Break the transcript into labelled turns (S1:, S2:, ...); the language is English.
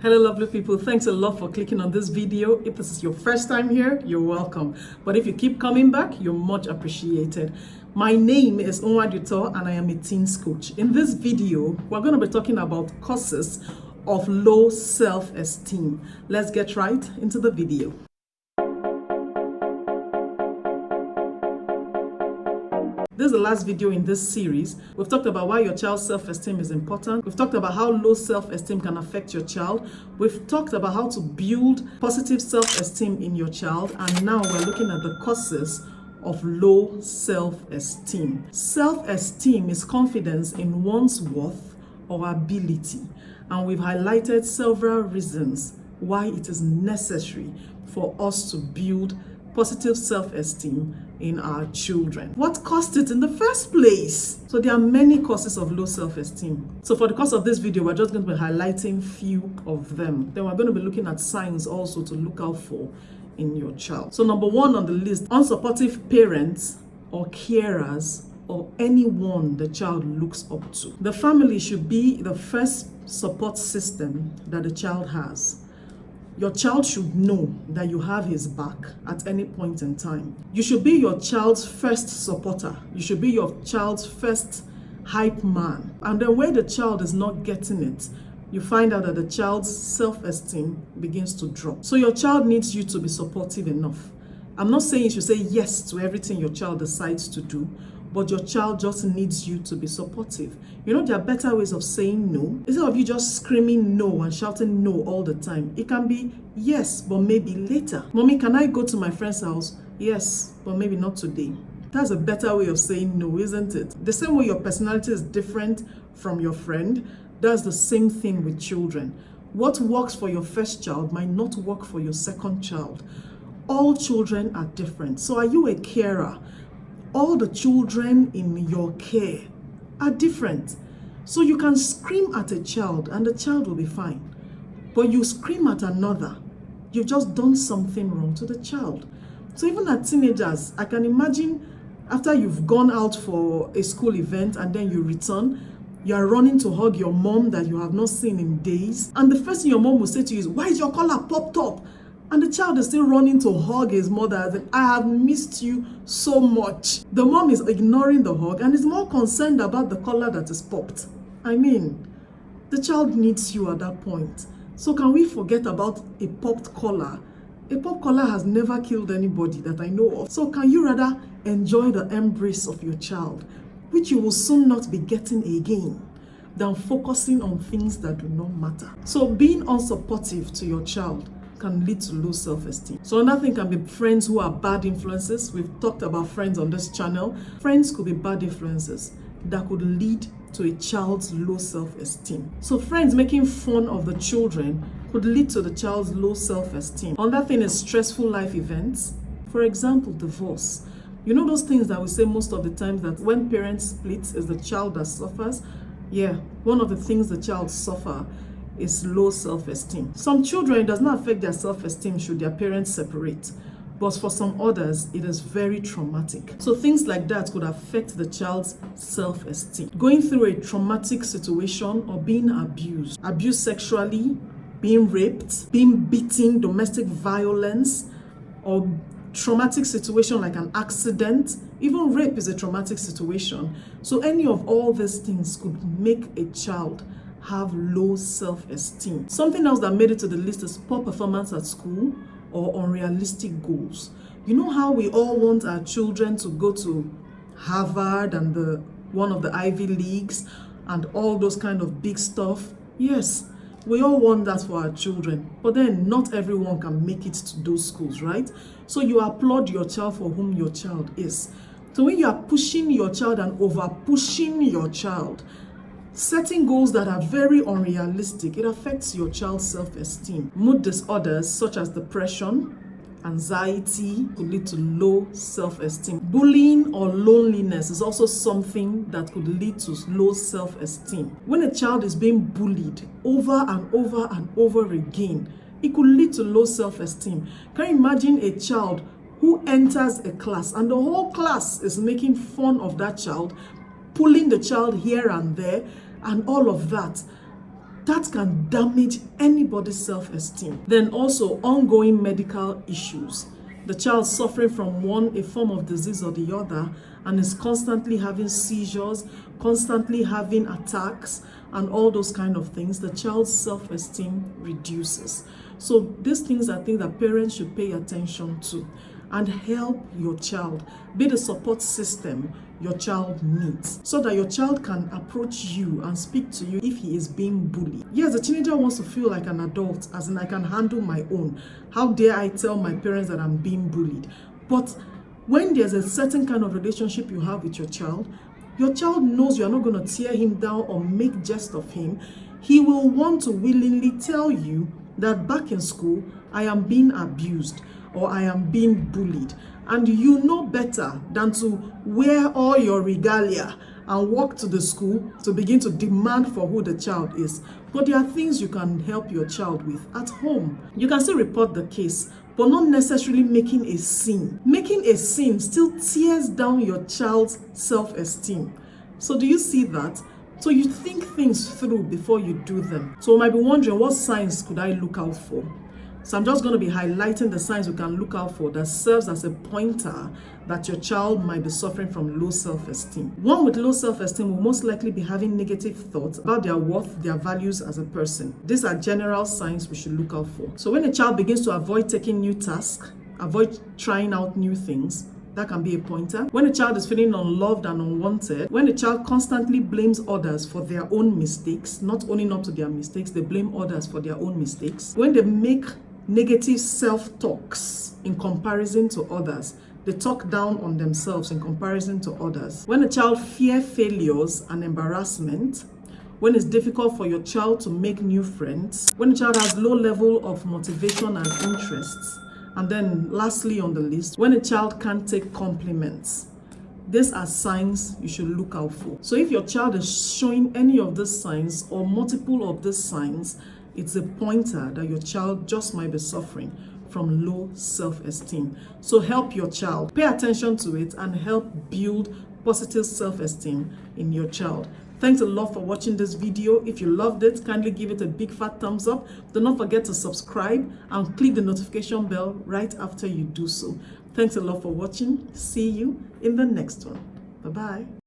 S1: Hello lovely people, thanks a lot for clicking on this video. If this is your first time here, you're welcome. But if you keep coming back, you're much appreciated. My name is Onwaduto and I am a teens coach. In this video, we're going to be talking about causes of low self-esteem. Let's get right into the video. This is the last video in this series. We've talked about why your child's self-esteem is important. We've talked about how low self-esteem can affect your child. We've talked about how to build positive self-esteem in your child. And now we're looking at the causes of low self-esteem. Self-esteem is confidence in one's worth or ability. And we've highlighted several reasons why it is necessary for us to build positive self-esteem in our children. What caused it in the first place? So there are many causes of low self-esteem. So for the course of this video, we're just going to be highlighting few of them. Then we're going to be looking at signs also to look out for in your child. So number one on the list, unsupportive parents or carers or anyone the child looks up to. The family should be the first support system that the child has. Your child should know that you have his back at any point in time. You should be your child's first supporter. You should be your child's first hype man. And then when the child is not getting it, you find out that the child's self-esteem begins to drop. So your child needs you to be supportive enough. I'm not saying you should say yes to everything your child decides to do, but your child just needs you to be supportive. You know, there are better ways of saying no. Instead of you just screaming no and shouting no all the time, it can be yes, but maybe later. Mommy, can I go to my friend's house? Yes, but maybe not today. That's a better way of saying no, isn't it? The same way your personality is different from your friend, that's the same thing with children. What works for your first child might not work for your second child. All children are different. So are you a carer? All the children in your care are different. So you can scream at a child and the child will be fine. But you scream at another, you've just done something wrong to the child. So even at teenagers, I can imagine after you've gone out for a school event and then you return, you are running to hug your mom that you have not seen in days. And the first thing your mom will say to you is, "Why is your collar popped up?" And the child is still running to hug his mother as in, "I have missed you so much." The mom is ignoring the hug and is more concerned about the collar that is popped. I mean, the child needs you at that point. So can we forget about a popped collar? A popped collar has never killed anybody that I know of. So can you rather enjoy the embrace of your child, which you will soon not be getting again, than focusing on things that do not matter? So being unsupportive to your child can lead to low self-esteem. So another thing can be friends who are bad influences. We've talked about friends on this channel. Friends could be bad influences that could lead to a child's low self-esteem. So friends making fun of the children could lead to the child's low self-esteem. Another thing is stressful life events. For example, divorce. You know those things that we say most of the time that when parents split, it's the child that suffers? Yeah, one of the things the child suffer is low self-esteem. Some children, it does not affect their self-esteem should their parents separate, but for some others, it is very traumatic. So things like that could affect the child's self-esteem. Going through a traumatic situation or being abused sexually, being raped, being beaten, domestic violence, or traumatic situation like an accident. Even rape is a traumatic situation. So any of all these things could make a child have low self-esteem. Something else that made it to the list is poor performance at school or unrealistic goals. You know how we all want our children to go to Harvard and one of the Ivy Leagues and all those kind of big stuff? Yes, we all want that for our children, but then not everyone can make it to those schools, right? So you applaud your child for whom your child is. So when you are pushing your child and over pushing your child, setting goals that are very unrealistic, it affects your child's self-esteem. Mood disorders such as depression, anxiety could lead to low self-esteem. Bullying or loneliness is also something that could lead to low self-esteem. When a child is being bullied over and over and over again, it could lead to low self-esteem. Can you imagine a child who enters a class and the whole class is making fun of that child, pulling the child here and there, and all of that? that can damage anybody's self-esteem. Then also ongoing medical issues. The child suffering from a form of disease or the other, and is constantly having seizures, constantly having attacks, and all those kind of things, the child's self-esteem reduces. So these things are things that parents should pay attention to and help your child. Be the support system your child needs so that your child can approach you and speak to you if he is being bullied. Yes, the teenager wants to feel like an adult, as in I can handle my own. How dare I tell my parents that I'm being bullied? But when there's a certain kind of relationship you have with your child knows you're not going to tear him down or make jest of him. He will want to willingly tell you that back in school, I am being abused or I am being bullied. And you know better than to wear all your regalia and walk to the school to begin to demand for who the child is. But there are things you can help your child with at home. You can still report the case, but not necessarily making a scene. Making a scene still tears down your child's self-esteem. So do you see that? So you think things through before you do them. So you might be wondering, what signs could I look out for? So I'm just going to be highlighting the signs you can look out for that serves as a pointer that your child might be suffering from low self-esteem. One with low self-esteem will most likely be having negative thoughts about their worth, their values as a person. These are general signs we should look out for. So when a child begins to avoid taking new tasks, avoid trying out new things, that can be a pointer. When a child is feeling unloved and unwanted, when a child constantly blames others for their own mistakes, not owning up to their mistakes, they blame others for their own mistakes. When they make negative self-talks in comparison to others, they talk down on themselves in comparison to others. When a child fears failures and embarrassment, when it's difficult for your child to make new friends, when a child has low level of motivation and interests, and then lastly on the list, when a child can't take compliments. These are signs you should look out for. So if your child is showing any of these signs or multiple of these signs, it's a pointer that your child just might be suffering from low self-esteem. So help your child. Pay attention to it and help build positive self-esteem in your child. Thanks a lot for watching this video. If you loved it, kindly give it a big fat thumbs up. Do not forget to subscribe and click the notification bell right after you do so. Thanks a lot for watching. See you in the next one. Bye-bye.